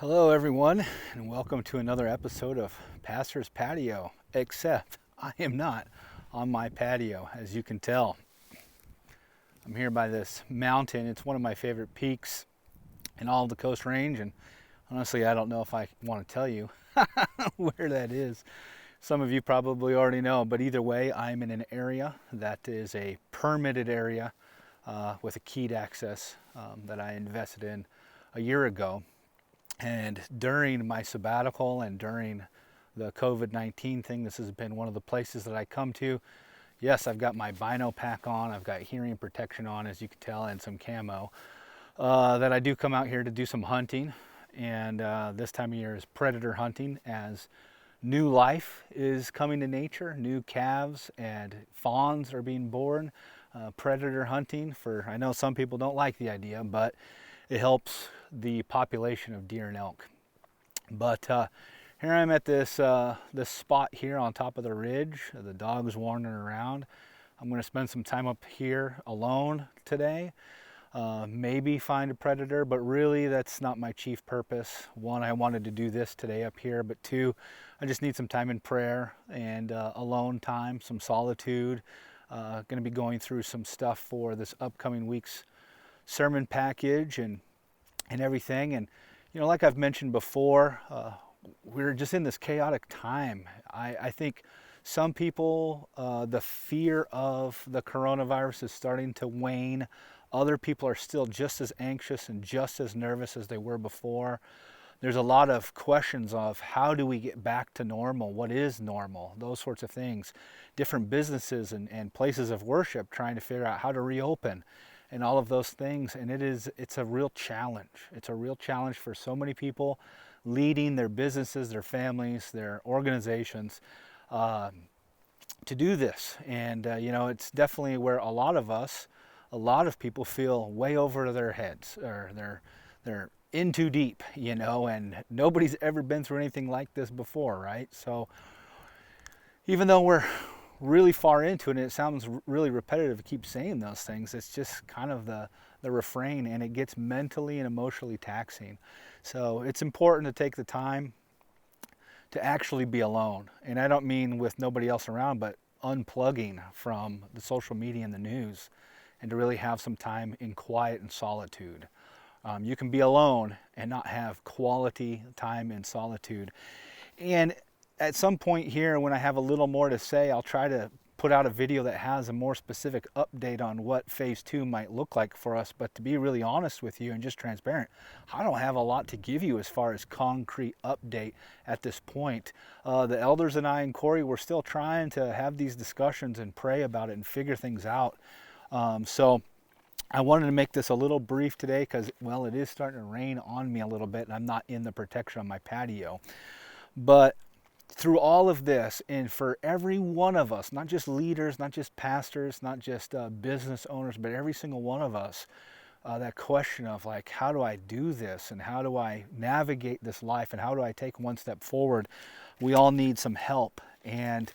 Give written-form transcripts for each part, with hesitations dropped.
Hello, everyone, and welcome to another episode of Pastor's Patio. Except I am not on my patio, as you can tell. I'm here by this mountain. It's one of my favorite peaks in all of the Coast Range, and honestly, I don't know if I want to tell you where that is. Some of you probably already know, but either way, I'm in an area that is a permitted area with a keyed access that I invested in a year ago. And during my sabbatical and during the COVID-19 thing, this has been one of the places that I come to. Yes, I've got my bino pack on, I've got hearing protection on, as you can tell, and some camo. That I do come out here to do some hunting. And this time of year is predator hunting, as new life is coming to nature. New calves and fawns are being born. Predator hunting, I know some people don't like the idea, but it helps the population of deer and elk. But here I'm at this spot here on top of the ridge. The dog's wandering around. I'm going to spend some time up here alone today. Maybe find a predator, but really that's not my chief purpose. One, I wanted to do this today up here, but two, I just need some time in prayer and alone time, some solitude. Going to be going through some stuff for this upcoming week's sermon package and everything. And you know, like I've mentioned before, we're just in this chaotic time. I think some people, the fear of the coronavirus is starting to wane. Other people are still just as anxious and just as nervous as they were before. There's a lot of questions of how do we get back to normal? What is normal? Those sorts of things. Different businesses and places of worship trying to figure out how to reopen and all of those things. And it's a real challenge. It's a real challenge for so many people leading their businesses, their families, their organizations to do this. And you know, it's definitely where a lot of people feel way over their heads, or they're in too deep, you know, and nobody's ever been through anything like this before, right? So even though we're really far into it, and it sounds really repetitive to keep saying those things, it's just kind of the refrain, and it gets mentally and emotionally taxing. So it's important to take the time to actually be alone. And I don't mean with nobody else around, but unplugging from the social media and the news, and to really have some time in quiet and solitude. You can be alone and not have quality time in solitude. And at some point here, when I have a little more to say, I'll try to put out a video that has a more specific update on what phase 2 might look like for us. But to be really honest with you and just transparent, I don't have a lot to give you as far as concrete update at this point. The elders and I and Corey, we're still trying to have these discussions and pray about it and figure things out. So I wanted to make this a little brief today because, well, it is starting to rain on me a little bit and I'm not in the protection on my patio. But through all of this, and for every one of us, not just leaders, not just pastors, not just business owners, but every single one of us, that question of like, how do I do this, and how do I navigate this life, and how do I take one step forward? We all need some help. And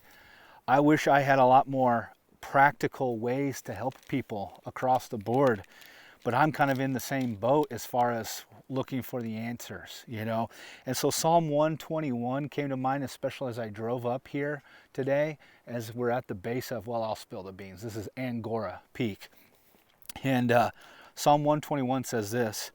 I wish I had a lot more practical ways to help people across the board, but I'm kind of in the same boat as far as looking for the answers, you know. And so Psalm 121 came to mind, especially as I drove up here today, as we're at the base of, well, I'll spill the beans. This is Angora Peak. And Psalm 121 says this: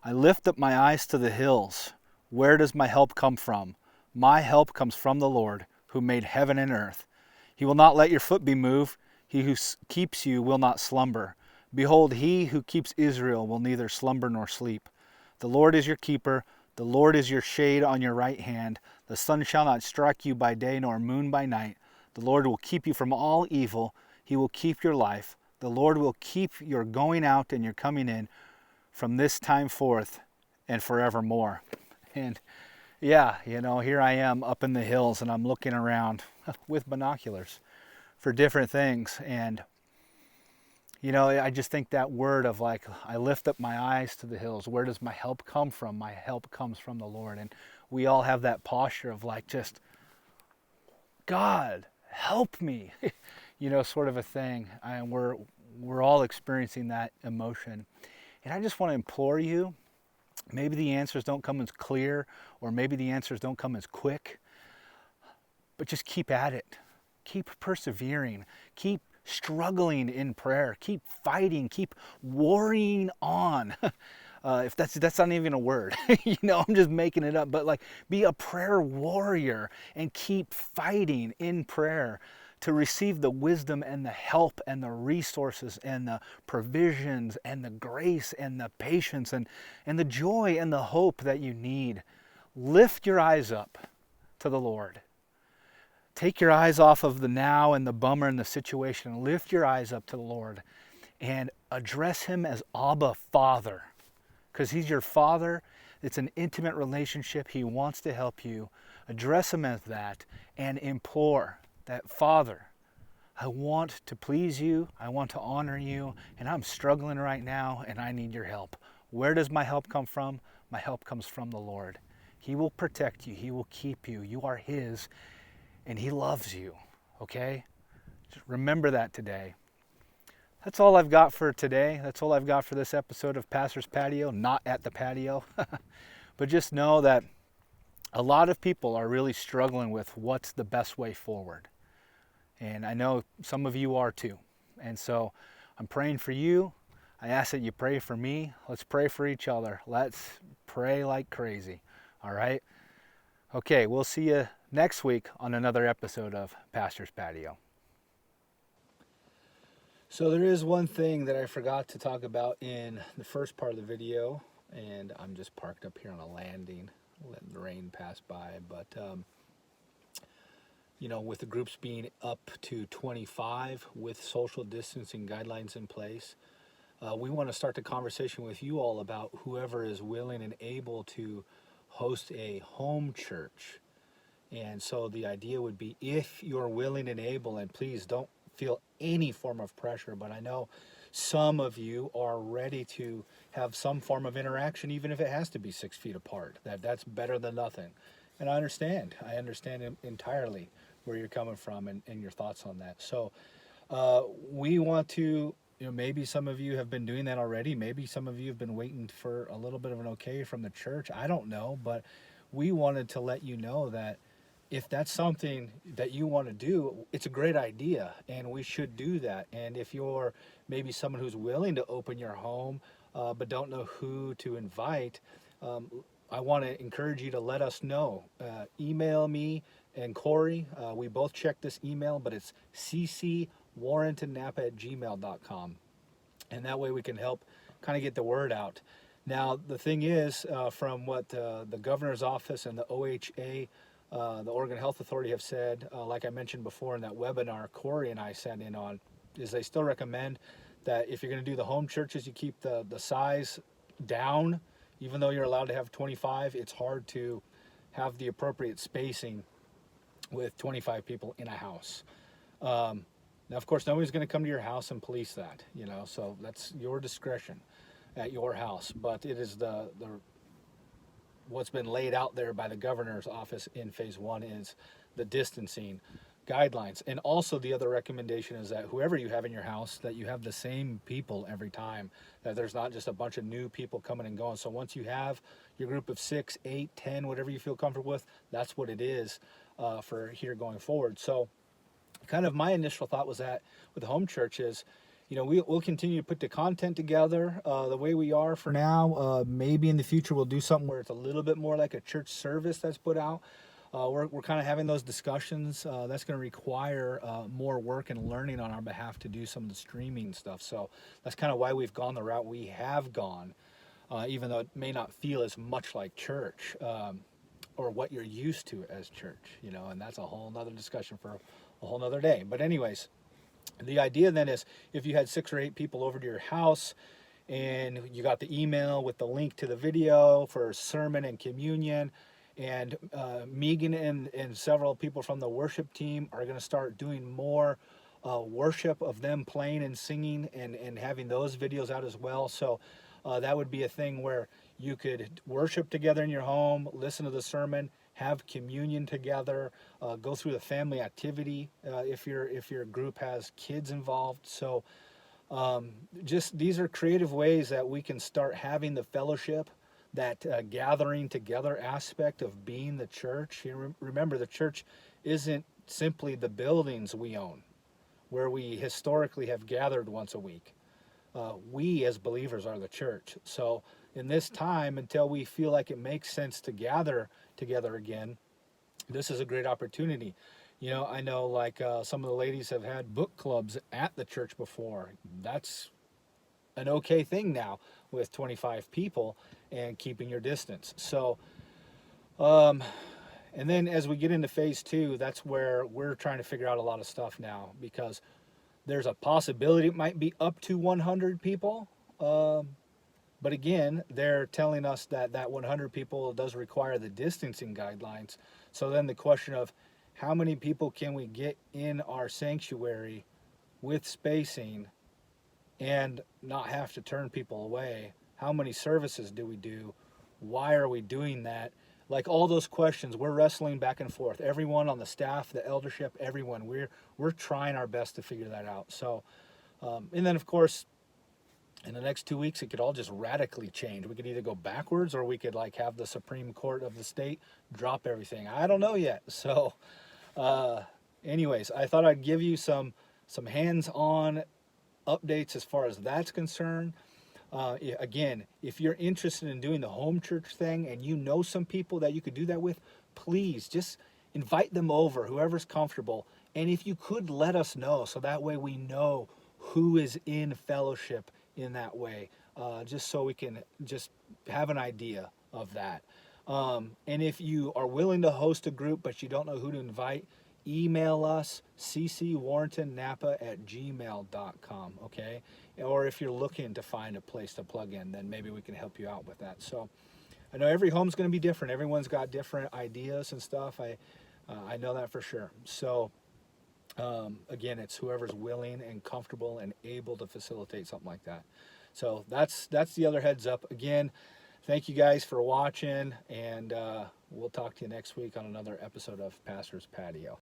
I lift up my eyes to the hills. Where does my help come from? My help comes from the Lord, who made heaven and earth. He will not let your foot be moved. He who keeps you will not slumber. Behold, he who keeps Israel will neither slumber nor sleep. The Lord is your keeper. The Lord is your shade on your right hand. The sun shall not strike you by day, nor moon by night. The Lord will keep you from all evil. He will keep your life. The Lord will keep your going out and your coming in from this time forth and forevermore. And yeah, you know, here I am up in the hills, and I'm looking around with binoculars for different things. And you know, I just think that word of like, I lift up my eyes to the hills. Where does my help come from? My help comes from the Lord. And we all have that posture of like, just, God, help me, you know, sort of a thing. And we're all experiencing that emotion. And I just want to implore you Maybe the answers don't come as clear, or maybe the answers don't come as quick, but just keep at it. Keep persevering. Keep struggling in prayer. Keep fighting. Keep warring on. If that's not even a word, I'm just making it up. But like, be a prayer warrior and keep fighting in prayer to receive the wisdom and the help and the resources and the provisions and the grace and the patience and the joy and the hope that you need. Lift your eyes up to the Lord. Take your eyes off of the now and the bummer and the situation, and lift your eyes up to the Lord and address him as Abba, Father, because he's your Father. It's an intimate relationship. He wants to help you. Address him as that and implore that, Father, I want to please you. I want to honor you, and I'm struggling right now, and I need your help. Where does my help come from? My help comes from the Lord. He will protect you. He will keep you. You are his, and he loves you, okay? Just remember that today. That's all I've got for today. That's all I've got for this episode of Pastor's Patio, not at the patio. But just know that a lot of people are really struggling with what's the best way forward. And I know some of you are too. And so I'm praying for you. I ask that you pray for me. Let's pray for each other. Let's pray like crazy. All right? Okay, we'll see you next week on another episode of Pastor's Patio. So there is one thing that I forgot to talk about in the first part of the video, and I'm just parked up here on a landing, letting the rain pass by. But, with the groups being up to 25 with social distancing guidelines in place, we want to start the conversation with you all about whoever is willing and able to host a home church. And so the idea would be, if you're willing and able, and please don't feel any form of pressure, but I know some of you are ready to have some form of interaction, even if it has to be 6 feet apart. That's better than nothing. And I understand entirely where you're coming from and your thoughts on that. So we want to, maybe some of you have been doing that already. Maybe some of you have been waiting for a little bit of an okay from the church. I don't know, but we wanted to let you know that if that's something that you want to do, it's a great idea, and we should do that. And if you're maybe someone who's willing to open your home, but don't know who to invite, I want to encourage you to let us know. Email me and Corey. We both check this email, but it's ccwarrentonnapa@gmail.com. And that way we can help kind of get the word out. Now, the thing is, from what the governor's office and the OHA, the Oregon Health Authority, have said, like I mentioned before in that webinar Corey and I sat in on, is they still recommend that if you're going to do the home churches, you keep the size down. Even though you're allowed to have 25, it's hard to have the appropriate spacing with 25 people in a house. Now, of course, nobody's going to come to your house and police that, so that's your discretion at your house. But it is the what's been laid out there by the governor's office in phase 1 is the distancing guidelines. And also the other recommendation is that whoever you have in your house, that you have the same people every time, that there's not just a bunch of new people coming and going. So once you have your group of 6, 8, 10, whatever you feel comfortable with, that's what it is for here going forward. So kind of my initial thought was that with the home churches, we'll continue to put the content together the way we are for now. Maybe in the future we'll do something where it's a little bit more like a church service that's put out. We're kind of having those discussions. That's going to require more work and learning on our behalf to do some of the streaming stuff. So that's kind of why we've gone the route we have gone, even though it may not feel as much like church or what you're used to as church, and that's a whole nother discussion for a whole nother day. But anyways, the idea then is, if you had 6 or 8 people over to your house and you got the email with the link to the video for sermon and communion, and Megan and several people from the worship team are going to start doing more worship of them playing and singing and having those videos out as well. So that would be a thing where you could worship together in your home, listen to the sermon, have communion together, go through the family activity if your group has kids involved. So just these are creative ways that we can start having the fellowship that gathering together aspect of being the church. Remember, the church isn't simply the buildings we own, where we historically have gathered once a week. We as believers are the church. So in this time, until we feel like it makes sense to gather together again, this is a great opportunity. I know like some of the ladies have had book clubs at the church before. That's an okay thing now with 25 people and keeping your distance. So, and then as we get into phase two, that's where we're trying to figure out a lot of stuff now, because there's a possibility it might be up to 100 people. But again, they're telling us that that 100 people does require the distancing guidelines. So then the question of how many people can we get in our sanctuary with spacing and not have to turn people away? How many services do we do? Why are we doing that? Like all those questions, we're wrestling back and forth. Everyone on the staff, the eldership, everyone, we're trying our best to figure that out. So, and then of course, in the next 2 weeks, it could all just radically change. We could either go backwards, or we could like have the Supreme Court of the state drop everything. I don't know yet. So, anyways, I thought I'd give you some hands-on updates as far as that's concerned. Again, if you're interested in doing the home church thing and you know some people that you could do that with, please just invite them over, whoever's comfortable. And if you could, let us know, so that way we know who is in fellowship in that way, just so we can just have an idea of that. And if you are willing to host a group but you don't know who to invite, email us, ccwarrentonnapa@gmail.com, okay? Or if you're looking to find a place to plug in, then maybe we can help you out with that. So I know every home's going to be different. Everyone's got different ideas and stuff. I know that for sure. So again, it's whoever's willing and comfortable and able to facilitate something like that. So that's the other heads up. Again, thank you guys for watching, and we'll talk to you next week on another episode of Pastor's Patio.